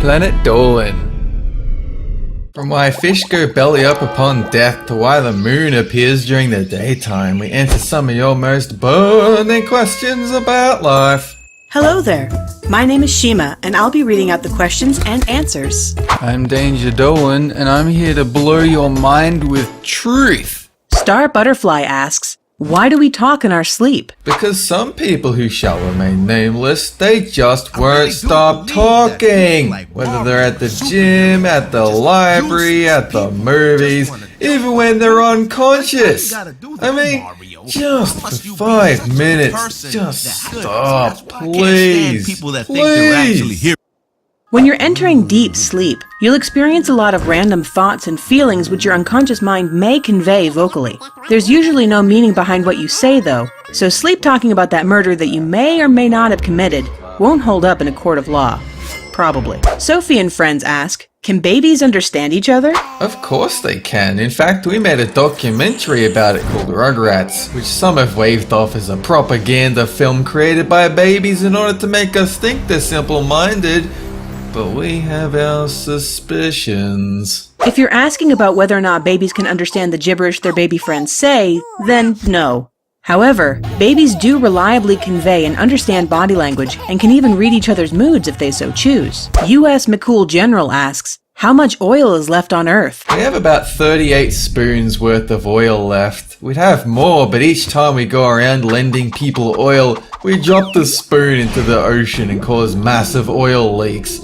Planet Dolan. From why fish go belly up upon death to why the moon appears during the daytime, we answer some of your most burning questions about life. Hello there. My name is Shima, and I'll be reading out the questions and answers. I'm Danger Dolan, and I'm here to blow your mind with truth. Star Butterfly asks, why do we talk in our sleep? Because some people who shall remain nameless, they just won't stop talking. Whether they're at the gym, at the library, at the movies, even when they're unconscious. I mean, just for 5 minutes, just stop, please, please. When you're entering deep sleep, you'll experience a lot of random thoughts and feelings which your unconscious mind may convey vocally. There's usually no meaning behind what you say though, so sleep talking about that murder that you may or may not have committed won't hold up in a court of law. Probably. Sophie and friends ask, can babies understand each other? Of course they can. In fact, we made a documentary about it called Rugrats, which some have waved off as a propaganda film created by babies in order to make us think they're simple-minded. But we have our suspicions. If you're asking about whether or not babies can understand the gibberish their baby friends say, then no. However, babies do reliably convey and understand body language and can even read each other's moods if they so choose. U.S. McCool General asks, how much oil is left on Earth? We have about 38 spoons worth of oil left. We'd have more, but each time we go around lending people oil, we drop the spoon into the ocean and cause massive oil leaks.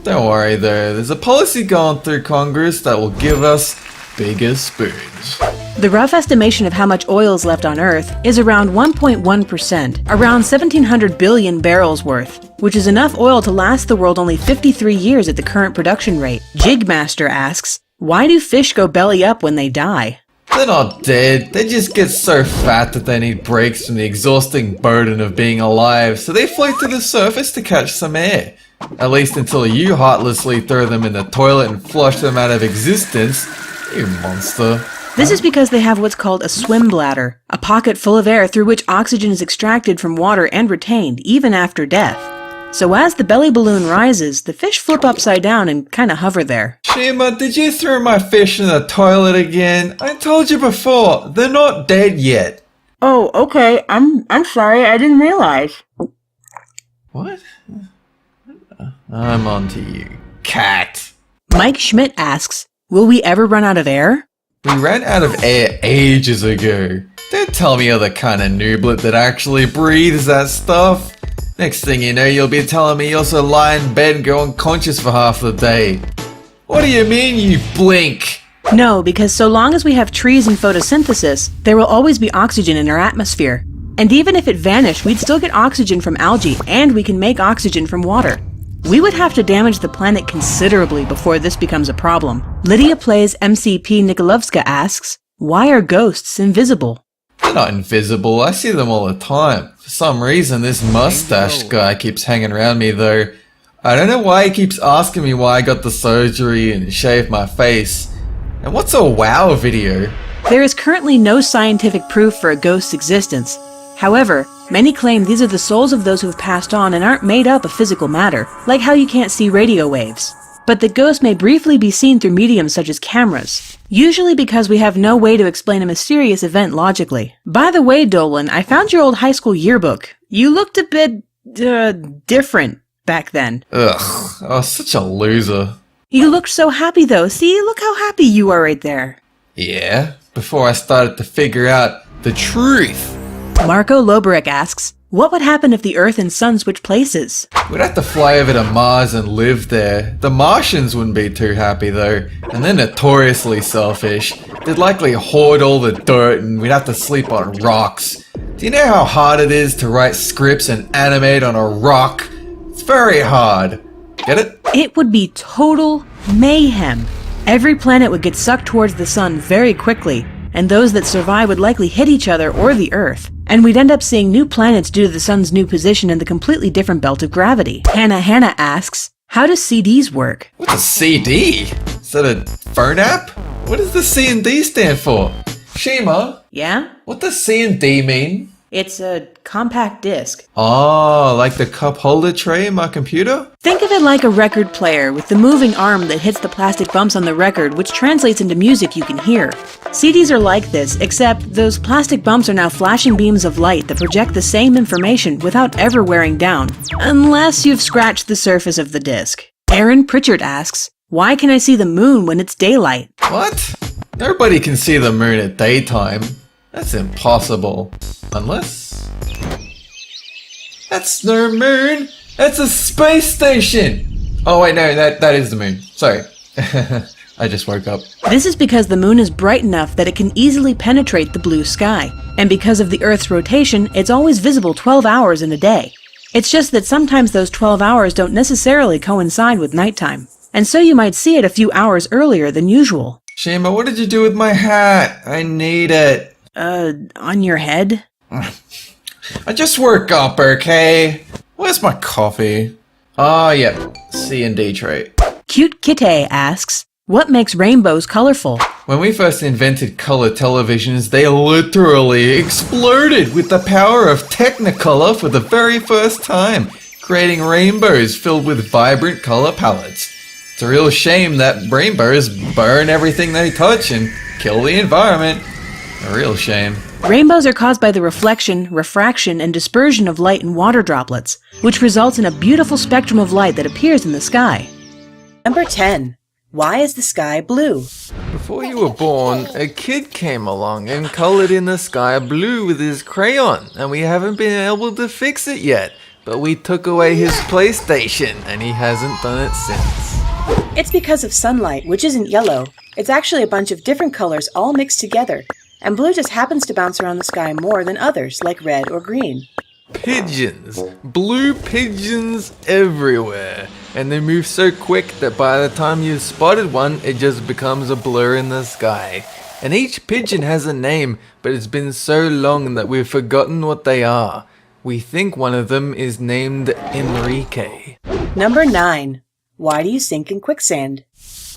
Don't worry though, there's a policy going through Congress that will give us bigger spoons. The rough estimation of how much oil is left on Earth is around 1.1%, around 1,700 billion barrels worth, which is enough oil to last the world only 53 years at the current production rate. Jigmaster asks, why do fish go belly up when they die? They're not dead, they just get so fat that they need breaks from the exhausting burden of being alive, so they float to the surface to catch some air. At least until you heartlessly throw them in the toilet and flush them out of existence, you monster. This is because they have what's called a swim bladder, a pocket full of air through which oxygen is extracted from water and retained, even after death. So as the belly balloon rises, the fish flip upside down and kinda hover there. Shima, did you throw my fish in the toilet again? I told you before, they're not dead yet. Oh, okay, I'm sorry, I didn't realize. What? I'm on to you, cat. Mike Schmidt asks, will we ever run out of air? We ran out of air ages ago. Don't tell me you're the kind of nooblet that actually breathes that stuff. Next thing you know, you'll be telling me you also lie in bed and go unconscious for half the day. What do you mean you blink? No, because so long as we have trees and photosynthesis, there will always be oxygen in our atmosphere. And even if it vanished, we'd still get oxygen from algae, and we can make oxygen from water. We would have to damage the planet considerably before this becomes a problem. Lydia Plays MCP Nikolovska asks, why are ghosts invisible? They're not invisible, I see them all the time. For some reason, this mustached guy keeps hanging around me though. I don't know why he keeps asking me why I got the surgery and shaved my face. And what's a wow video? There is currently no scientific proof for a ghost's existence. However, many claim these are the souls of those who have passed on and aren't made up of physical matter, like how you can't see radio waves. But the ghost may briefly be seen through mediums such as cameras, usually because we have no way to explain a mysterious event logically. By the way, Dolan, I found your old high school yearbook. You looked a bit, different back then. Ugh, I was such a loser. You looked so happy though. See, look how happy you are right there. Yeah, before I started to figure out the truth. Marco Loberek asks, what would happen if the Earth and Sun switch places? We'd have to fly over to Mars and live there. The Martians wouldn't be too happy though, and they're notoriously selfish. They'd likely hoard all the dirt and we'd have to sleep on rocks. Do you know how hard it is to write scripts and animate on a rock? It's very hard. Get it? It would be total mayhem. Every planet would get sucked towards the sun very quickly, and those that survive would likely hit each other or the Earth. And we'd end up seeing new planets due to the sun's new position in the completely different belt of gravity. Hannah asks, how does CDs work? What's a CD? Is that a phone app? What does the C and D stand for? Shima? Yeah? What does C and D mean? It's a compact disc. Oh, like the cup holder tray in my computer? Think of it like a record player with the moving arm that hits the plastic bumps on the record, which translates into music you can hear. CDs are like this, except those plastic bumps are now flashing beams of light that project the same information without ever wearing down, unless you've scratched the surface of the disc. Aaron Pritchard asks, why can I see the moon when it's daylight? What? Nobody can see the moon at daytime. That's impossible. Unless... That's no moon! That's a space station! Oh wait, no, that is the moon. Sorry. I just woke up. This is because the moon is bright enough that it can easily penetrate the blue sky. And because of the Earth's rotation, it's always visible 12 hours in a day. It's just that sometimes those 12 hours don't necessarily coincide with nighttime. And so you might see it a few hours earlier than usual. Shima, what did you do with my hat? I need it. On your head? I just woke up, okay? Where's my coffee? Oh, yeah. C&D tray. Cute Kitty asks, what makes rainbows colorful? When we first invented color televisions, they literally exploded with the power of Technicolor for the very first time, creating rainbows filled with vibrant color palettes. It's a real shame that rainbows burn everything they touch and kill the environment. A real shame. Rainbows are caused by the reflection, refraction, and dispersion of light in water droplets, which results in a beautiful spectrum of light that appears in the sky. Number 10. Why is the sky blue? Before you were born, a kid came along and colored in the sky blue with his crayon, and we haven't been able to fix it yet. But we took away his PlayStation, and he hasn't done it since. It's because of sunlight, which isn't yellow. It's actually a bunch of different colors all mixed together. And blue just happens to bounce around the sky more than others, like red or green. Pigeons. Blue pigeons everywhere. And they move so quick that by the time you've spotted one, it just becomes a blur in the sky. And each pigeon has a name, but it's been so long that we've forgotten what they are. We think one of them is named Enrique. Number 9. Why do you sink in quicksand?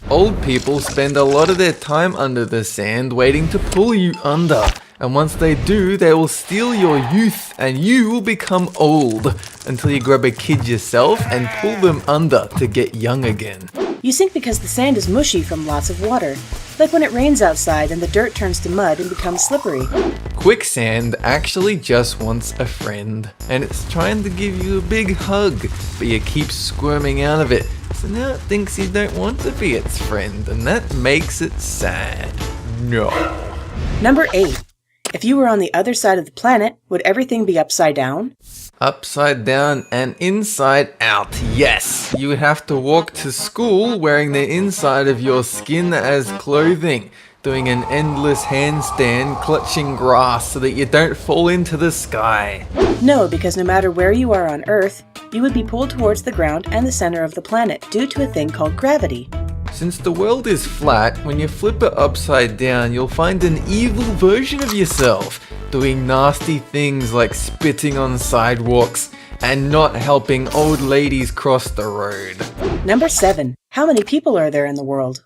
Old people spend a lot of their time under the sand waiting to pull you under. And once they do, they will steal your youth and you will become old until you grab a kid yourself and pull them under to get young again. You sink because the sand is mushy from lots of water. Like when it rains outside and the dirt turns to mud and becomes slippery. Quicksand actually just wants a friend, and it's trying to give you a big hug, but you keep squirming out of it. So now it thinks you don't want to be its friend, and that makes it sad. No. Number 8. If you were on the other side of the planet, would everything be upside down? Upside down and inside out, yes. You would have to walk to school wearing the inside of your skin as clothing, doing an endless handstand clutching grass so that you don't fall into the sky. No, because no matter where you are on Earth, you would be pulled towards the ground and the center of the planet due to a thing called gravity. Since the world is flat, when you flip it upside down, you'll find an evil version of yourself, doing nasty things like spitting on sidewalks and not helping old ladies cross the road. Number 7. How many people are there in the world?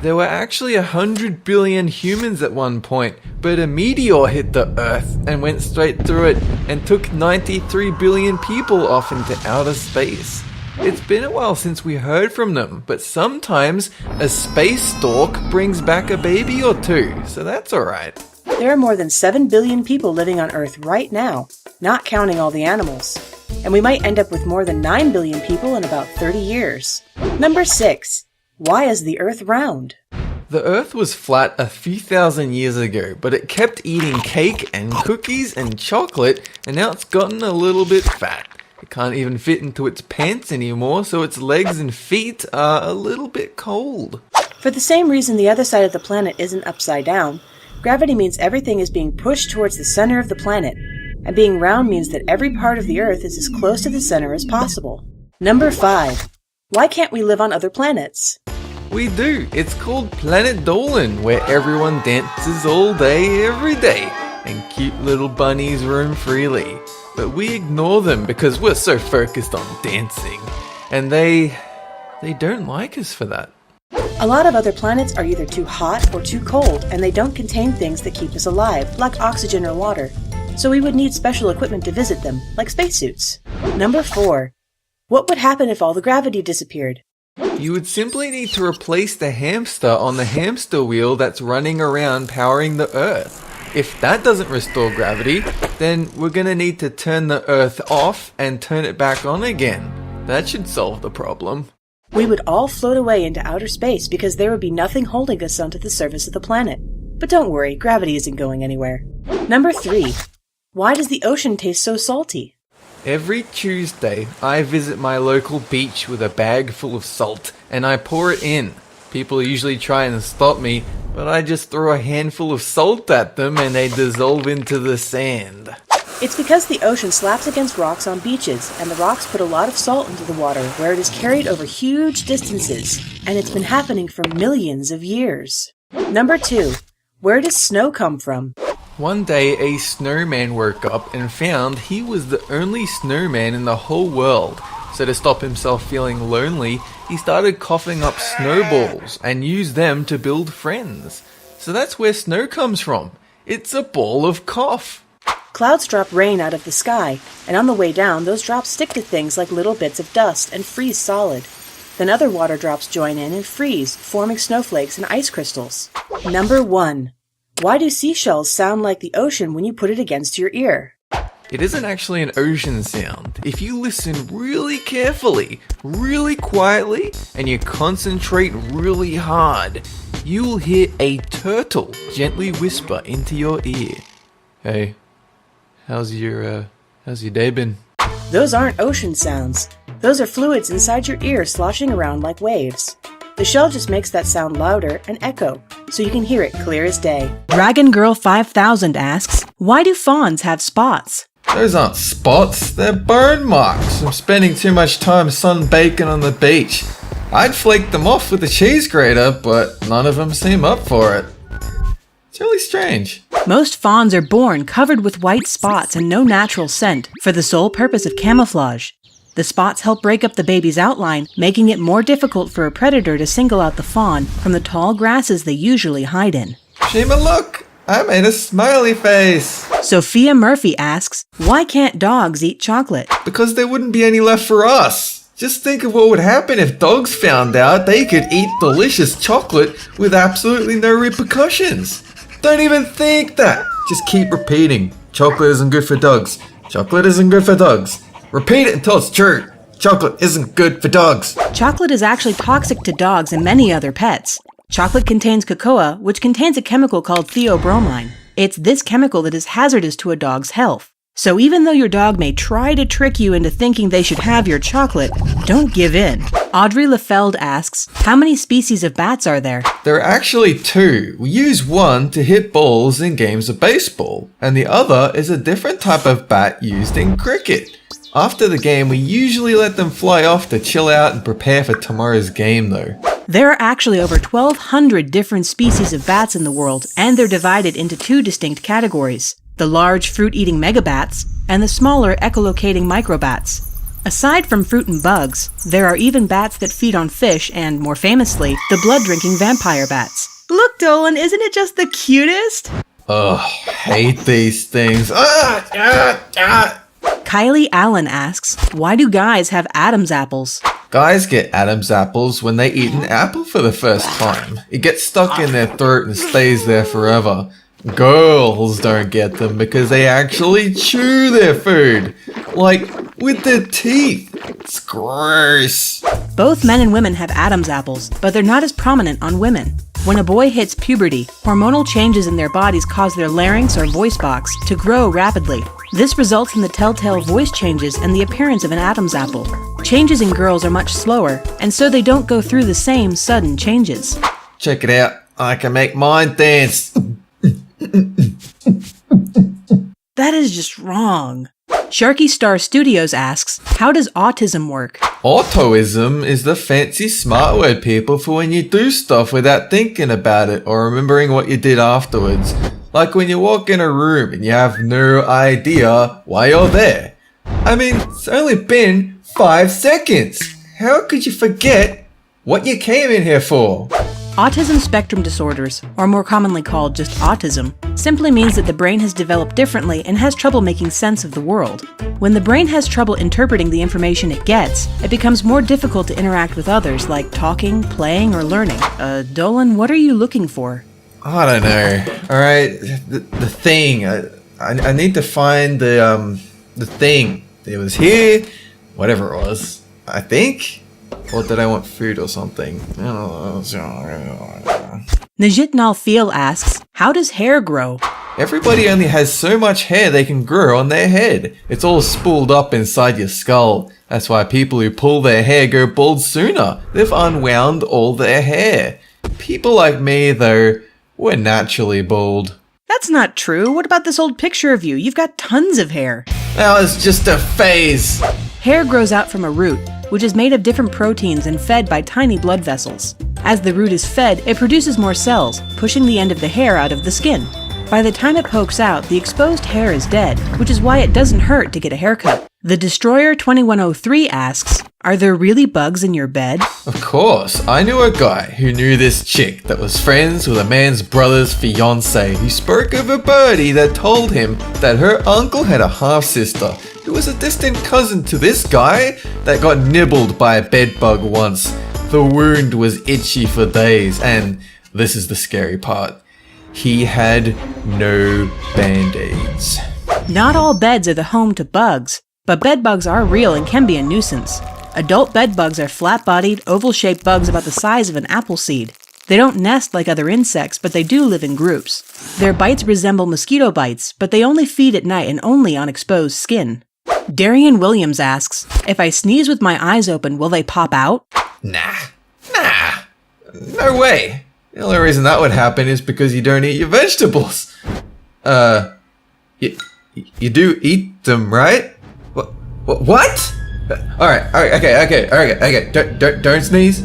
There were actually 100 billion humans at one point, but a meteor hit the Earth and went straight through it and took 93 billion people off into outer space. It's been a while since we heard from them, but sometimes a space stork brings back a baby or two, so that's alright. There are more than 7 billion people living on Earth right now, not counting all the animals. And we might end up with more than 9 billion people in about 30 years. Number 6. Why is the Earth round? The Earth was flat a few thousand years ago, but it kept eating cake and cookies and chocolate, and now it's gotten a little bit fat. It can't even fit into its pants anymore, so its legs and feet are a little bit cold. For the same reason the other side of the planet isn't upside down, gravity means everything is being pushed towards the center of the planet, and being round means that every part of the Earth is as close to the center as possible. Number 5. Why can't we live on other planets? We do. It's called Planet Dolan, where everyone dances all day, every day, and cute little bunnies roam freely. But we ignore them because we're so focused on dancing, and they don't like us for that. A lot of other planets are either too hot or too cold, and they don't contain things that keep us alive, like oxygen or water. so we would need special equipment to visit them, like spacesuits. Number 4. What would happen if all the gravity disappeared? You would simply need to replace the hamster on the hamster wheel that's running around powering the Earth. If that doesn't restore gravity, then we're gonna need to turn the Earth off and turn it back on again. That should solve the problem. We would all float away into outer space because there would be nothing holding us onto the surface of the planet. But don't worry, gravity isn't going anywhere. Number 3. Why does the ocean taste so salty? Every Tuesday, I visit my local beach with a bag full of salt, and I pour it in. People usually try and stop me, but I just throw a handful of salt at them and they dissolve into the sand. It's because the ocean slaps against rocks on beaches, and the rocks put a lot of salt into the water, where it is carried over huge distances, and it's been happening for millions of years. Number 2. Where does snow come from? One day, a snowman woke up and found he was the only snowman in the whole world. So to stop himself feeling lonely, he started coughing up snowballs and used them to build friends. So that's where snow comes from. It's a ball of cough. Clouds drop rain out of the sky, and on the way down, those drops stick to things like little bits of dust and freeze solid. Then other water drops join in and freeze, forming snowflakes and ice crystals. Number 1. Why do seashells sound like the ocean when you put it against your ear? It isn't actually an ocean sound. If you listen really carefully, really quietly, and you concentrate really hard, you will hear a turtle gently whisper into your ear. Hey, how's your day been? Those aren't ocean sounds. Those are fluids inside your ear sloshing around like waves. The shell just makes that sound louder and echo, so you can hear it clear as day. Dragon Girl 5000 asks, why do fawns have spots? Those aren't spots, they're burn marks from spending too much time sunbaking on the beach. I'd flake them off with a cheese grater, but none of them seem up for it. It's really strange. Most fawns are born covered with white spots and no natural scent, for the sole purpose of camouflage. The spots help break up the baby's outline, making it more difficult for a predator to single out the fawn from the tall grasses they usually hide in. Shima, look! I made a smiley face! Sophia Murphy asks, why can't dogs eat chocolate? Because there wouldn't be any left for us. Just think of what would happen if dogs found out they could eat delicious chocolate with absolutely no repercussions. Don't even think that! Just keep repeating. Chocolate isn't good for dogs. Chocolate isn't good for dogs. Repeat it until it's true. Chocolate isn't good for dogs. Chocolate is actually toxic to dogs and many other pets. Chocolate contains cocoa, which contains a chemical called theobromine. It's this chemical that is hazardous to a dog's health. So even though your dog may try to trick you into thinking they should have your chocolate, don't give in. Audrey Lefeld asks, how many species of bats are there? There are actually 2. We use one to hit balls in games of baseball, and the other is a different type of bat used in cricket. After the game, we usually let them fly off to chill out and prepare for tomorrow's game though. There are actually over 1,200 different species of bats in the world, and they're divided into 2 distinct categories: the large fruit-eating megabats and the smaller echolocating microbats. Aside from fruit and bugs, there are even bats that feed on fish and, more famously, the blood-drinking vampire bats. Look, Dolan, isn't it just the cutest? Ugh, hate these things. Kylie Allen asks, why do guys have Adam's apples? Guys get Adam's apples when they eat an apple for the first time. It gets stuck in their throat and stays there forever. Girls don't get them because they actually chew their food. Like, with their teeth. It's gross. Both men and women have Adam's apples, but they're not as prominent on women. When a boy hits puberty, hormonal changes in their bodies cause their larynx or voice box to grow rapidly. This results in the telltale voice changes and the appearance of an Adam's apple. Changes in girls are much slower, and so they don't go through the same sudden changes. Check it out. I can make mine dance. That is just wrong. Sharky Star Studios asks, how does autism work? Autoism is the fancy smart word, people, for when you do stuff without thinking about it or remembering what you did afterwards. Like when you walk in a room and you have no idea why you're there. I mean, it's only been 5 seconds. How could you forget what you came in here for? Autism spectrum disorders, or more commonly called just autism, simply means that the brain has developed differently and has trouble making sense of the world. When the brain has trouble interpreting the information it gets, it becomes more difficult to interact with others, like talking, playing, or learning. Dolan, what are you looking for? I don't know. Alright, the thing. I need to find the thing. It was here, whatever it was, I think? Or did I want food or something? I don't know. Najitnal Feel asks, how does hair grow? Everybody only has so much hair they can grow on their head. It's all spooled up inside your skull. That's why people who pull their hair go bald sooner. They've unwound all their hair. People like me, though, we're naturally bald. That's not true. What about this old picture of you? You've got tons of hair. That was just a phase. Hair grows out from a root, which is made of different proteins and fed by tiny blood vessels. As the root is fed, it produces more cells, pushing the end of the hair out of the skin. By the time it pokes out, the exposed hair is dead, which is why it doesn't hurt to get a haircut. The Destroyer 2103 asks, are there really bugs in your bed? Of course, I knew a guy who knew this chick that was friends with a man's brother's fiancée who spoke of a birdie that told him that her uncle had a half-sister who was a distant cousin to this guy that got nibbled by a bedbug once. The wound was itchy for days, and this is the scary part. He had no band-aids. Not all beds are the home to bugs, but bedbugs are real and can be a nuisance. Adult bedbugs are flat-bodied, oval-shaped bugs about the size of an apple seed. They don't nest like other insects, but they do live in groups. Their bites resemble mosquito bites, but they only feed at night and only on exposed skin. Darian Williams asks, if I sneeze with my eyes open, will they pop out? Nah. No way. The only reason that would happen is because you don't eat your vegetables. You do eat them, right? What? Alright, okay. Don't sneeze.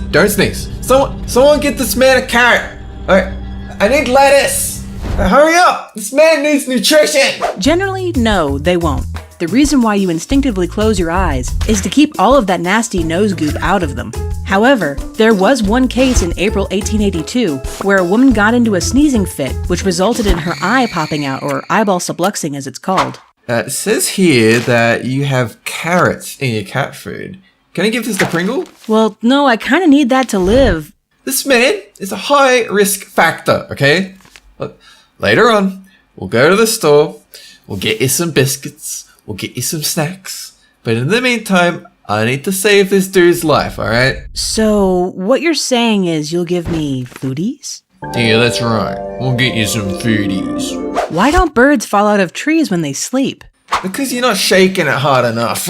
Someone get this man a carrot. Alright, I need lettuce. Hurry up, this man needs nutrition. Generally, no, they won't. The reason why you instinctively close your eyes is to keep all of that nasty nose goop out of them. However, there was one case in April 1882 where a woman got into a sneezing fit, which resulted in her eye popping out, or eyeball subluxing as it's called. It says here that you have carrots in your cat food. Can I give this to Pringle? Well, no, I kinda need that to live. This man is a high risk factor, okay? Look, later on, we'll go to the store, we'll get you some biscuits, we'll get you some snacks. But in the meantime, I need to save this dude's life, alright? So, what you're saying is you'll give me foodies? Yeah, that's right. We'll get you some foodies. Why don't birds fall out of trees when they sleep? Because you're not shaking it hard enough.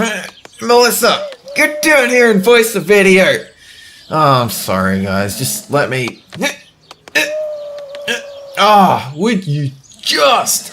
Melissa, get down here and voice the video. Oh, I'm sorry, guys. Just let me... would you just...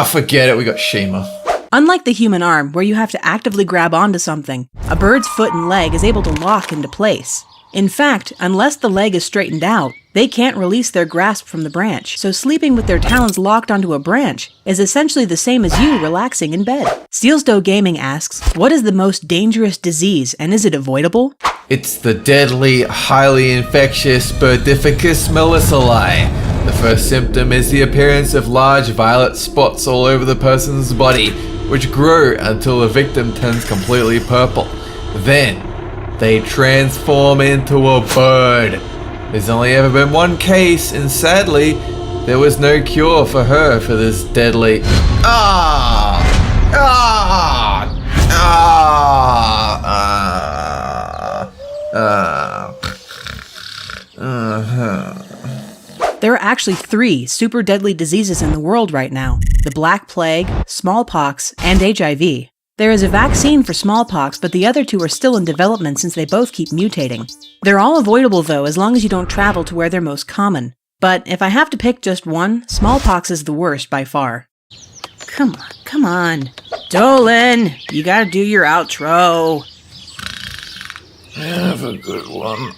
forget it. We got Shima. Unlike the human arm, where you have to actively grab onto something, a bird's foot and leg is able to lock into place. In fact, unless the leg is straightened out, they can't release their grasp from the branch, so sleeping with their talons locked onto a branch is essentially the same as you relaxing in bed. Steelsdoe Gaming asks, what is the most dangerous disease, and is it avoidable? It's the deadly, highly infectious Birdificus melissoli. The first symptom is the appearance of large violet spots all over the person's body, which grow until the victim turns completely purple. Then, they transform into a bird. There's only ever been one case, and sadly, there was no cure for her for this deadly... There are actually 3 super deadly diseases in the world right now: the Black Plague, smallpox, and HIV. There is a vaccine for smallpox, but the other 2 are still in development since they both keep mutating. They're all avoidable though, as long as you don't travel to where they're most common. But if I have to pick just one, smallpox is the worst by far. Come on. Dolan, you gotta do your outro. Have a good one.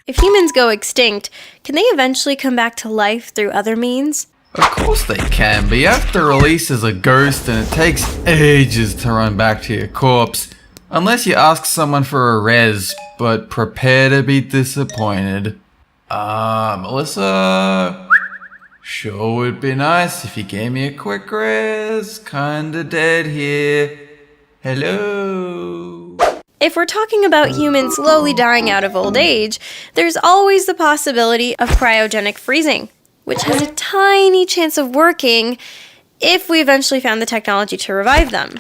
If humans go extinct, can they eventually come back to life through other means? Of course they can, but you have to release as a ghost and it takes ages to run back to your corpse. Unless you ask someone for a res, but prepare to be disappointed. Melissa, sure would be nice if you gave me a quick rest. Kinda dead here. Hello? If we're talking about humans slowly dying out of old age, there's always the possibility of cryogenic freezing, which has a tiny chance of working if we eventually found the technology to revive them.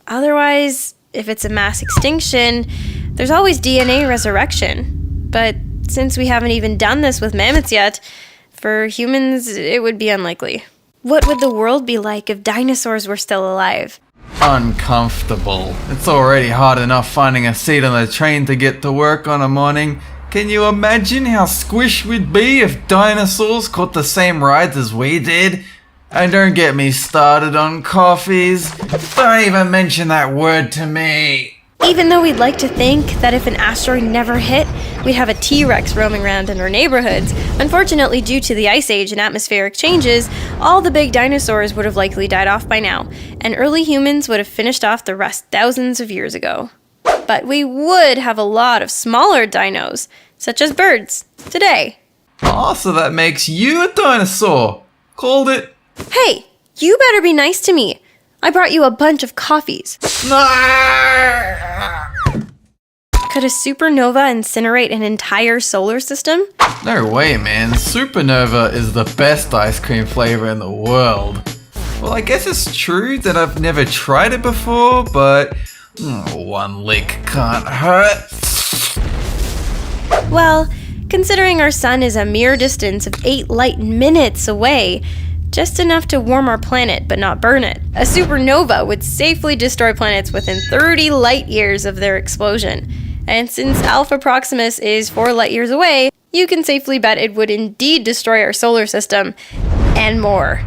Otherwise, if it's a mass extinction, there's always DNA resurrection. But since we haven't even done this with mammoths yet, for humans, it would be unlikely. What would the world be like if dinosaurs were still alive? Uncomfortable. It's already hard enough finding a seat on the train to get to work on a morning. Can you imagine how squished we'd be if dinosaurs caught the same rides as we did? And don't get me started on coffees. Don't even mention that word to me. Even though we'd like to think that if an asteroid never hit, we'd have a T-Rex roaming around in our neighborhoods, unfortunately due to the ice age and atmospheric changes, all the big dinosaurs would have likely died off by now, and early humans would have finished off the rest thousands of years ago. But we would have a lot of smaller dinos, such as birds, today. Oh, so that makes you a dinosaur. Called it. Hey, you better be nice to me. I brought you a bunch of coffees. Could a supernova incinerate an entire solar system? No way, man. Supernova is the best ice cream flavor in the world. Well, I guess it's true that I've never tried it before, but one lick can't hurt. Well, considering our sun is a mere distance of 8 light minutes away, just enough to warm our planet but not burn it, a supernova would safely destroy planets within 30 light years of their explosion. And since Alpha Proximus is 4 light years away, you can safely bet it would indeed destroy our solar system, and more.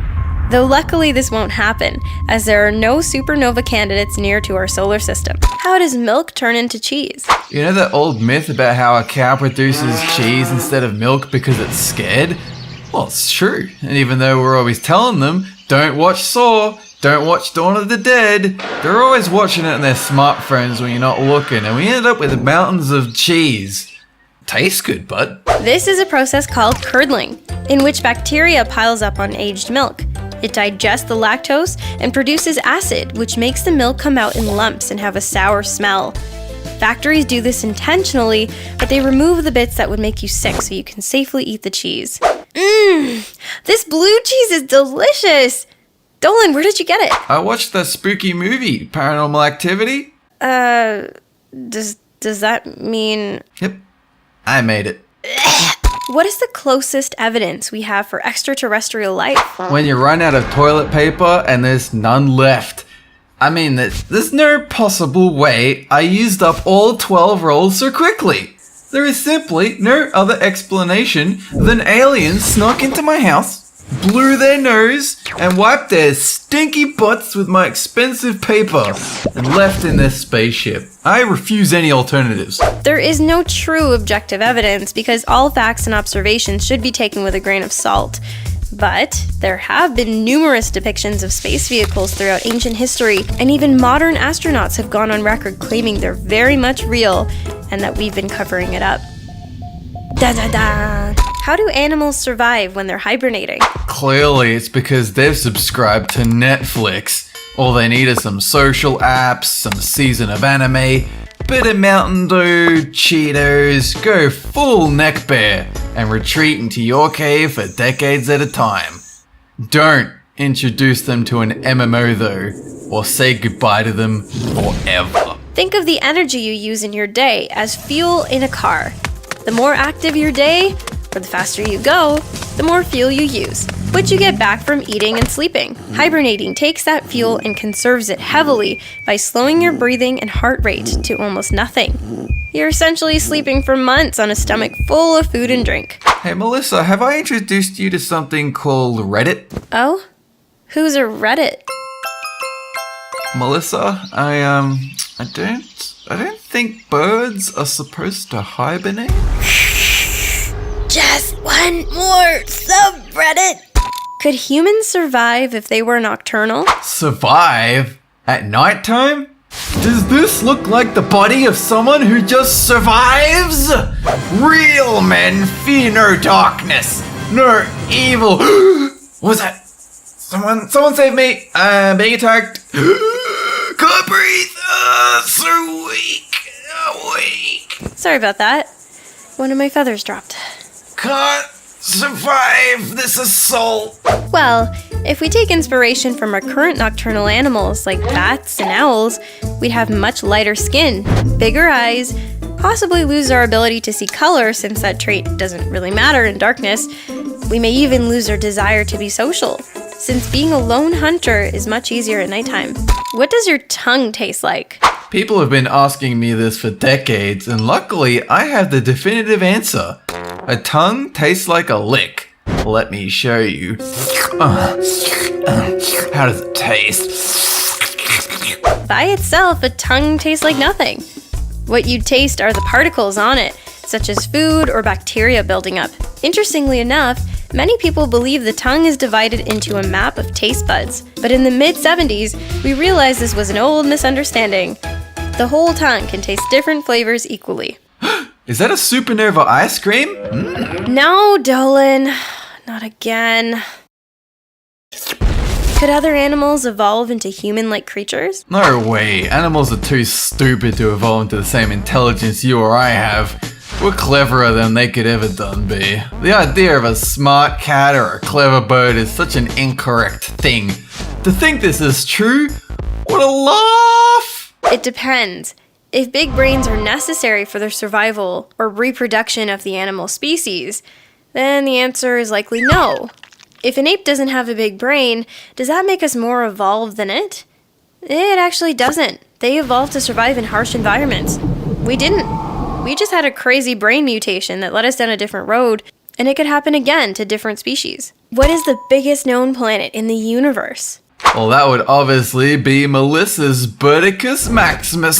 Though luckily this won't happen, as there are no supernova candidates near to our solar system. How does milk turn into cheese? You know that old myth about how a cow produces cheese instead of milk because it's scared? Well, it's true. And even though we're always telling them, don't watch Saw, don't watch Dawn of the Dead, they're always watching it on their smartphones when you're not looking, and we end up with mountains of cheese. Tastes good, bud. This is a process called curdling, in which bacteria piles up on aged milk. It digests the lactose and produces acid, which makes the milk come out in lumps and have a sour smell. Factories do this intentionally, but they remove the bits that would make you sick so you can safely eat the cheese. This blue cheese is delicious! Dolan, where did you get it? I watched the spooky movie, Paranormal Activity. Does that mean... Yep, I made it. What is the closest evidence we have for extraterrestrial life? When you run out of toilet paper and there's none left. I mean, there's no possible way I used up all 12 rolls so quickly. There is simply no other explanation than aliens snuck into my house, blew their nose, and wiped their stinky butts with my expensive paper, and left in their spaceship. I refuse any alternatives. There is no true objective evidence because all facts and observations should be taken with a grain of salt. But there have been numerous depictions of space vehicles throughout ancient history, and even modern astronauts have gone on record claiming they're very much real and that we've been covering it up. Da da da! How do animals survive when they're hibernating? Clearly, it's because they've subscribed to Netflix. All they need is some social apps, some season of anime, bit of Mountain Dew, Cheetos, go full neck bare, and retreat into your cave for decades at a time. Don't introduce them to an MMO though, or say goodbye to them forever. Think of the energy you use in your day as fuel in a car. The more active your day, or the faster you go, the more fuel you use, which you get back from eating and sleeping. Hibernating takes that fuel and conserves it heavily by slowing your breathing and heart rate to almost nothing. You're essentially sleeping for months on a stomach full of food and drink. Hey Melissa, have I introduced you to something called Reddit? Oh? Who's a Reddit? Melissa, I don't think birds are supposed to hibernate. Just one more subreddit. Could humans survive if they were nocturnal? Survive? At nighttime? Does this look like the body of someone who just survives? Real men fear no darkness, no evil. What was that? Someone save me! I'm being attacked. Can't breathe. So weak. Sorry about that. One of my feathers dropped. Can't survive this assault. Well, if we take inspiration from our current nocturnal animals like bats and owls, we'd have much lighter skin, bigger eyes, possibly lose our ability to see color since that trait doesn't really matter in darkness. We may even lose our desire to be social, since being a lone hunter is much easier at nighttime. What does your tongue taste like? People have been asking me this for decades, and luckily I have the definitive answer. A tongue tastes like a lick. Let me show you. How does it taste? By itself, a tongue tastes like nothing. What you taste are the particles on it, such as food or bacteria building up. Interestingly enough, many people believe the tongue is divided into a map of taste buds, but in the mid-70s, we realized this was an old misunderstanding. The whole tongue can taste different flavors equally. Is that a supernova ice cream? No, Dolan. Not again. Could other animals evolve into human-like creatures? No way. Animals are too stupid to evolve into the same intelligence you or I have. We're cleverer than they could ever done be. The idea of a smart cat or a clever bird is such an incorrect thing. To think this is true? What a laugh! It depends. If big brains are necessary for their survival or reproduction of the animal species, then the answer is likely no. If an ape doesn't have a big brain, does that make us more evolved than it? It actually doesn't. They evolved to survive in harsh environments. We didn't. We just had a crazy brain mutation that led us down a different road, and it could happen again to different species. What is the biggest known planet in the universe? Well, that would obviously be Melissa's Burticus Maximus.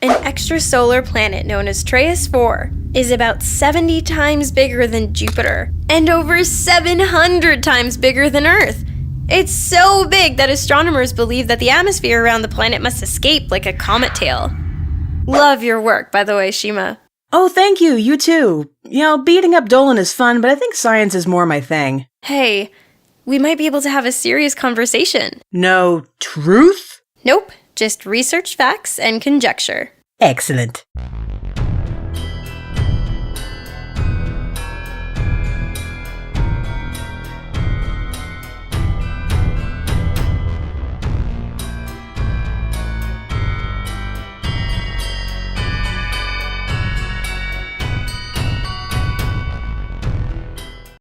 An extrasolar planet known as Trace 4 is about 70 times bigger than Jupiter and over 700 times bigger than Earth. It's so big that astronomers believe that the atmosphere around the planet must escape like a comet tail. Love your work, by the way, Shima. Oh, thank you, you too. You know, beating up Dolan is fun, but I think science is more my thing. Hey, we might be able to have a serious conversation. No truth? Nope, just research facts and conjecture. Excellent.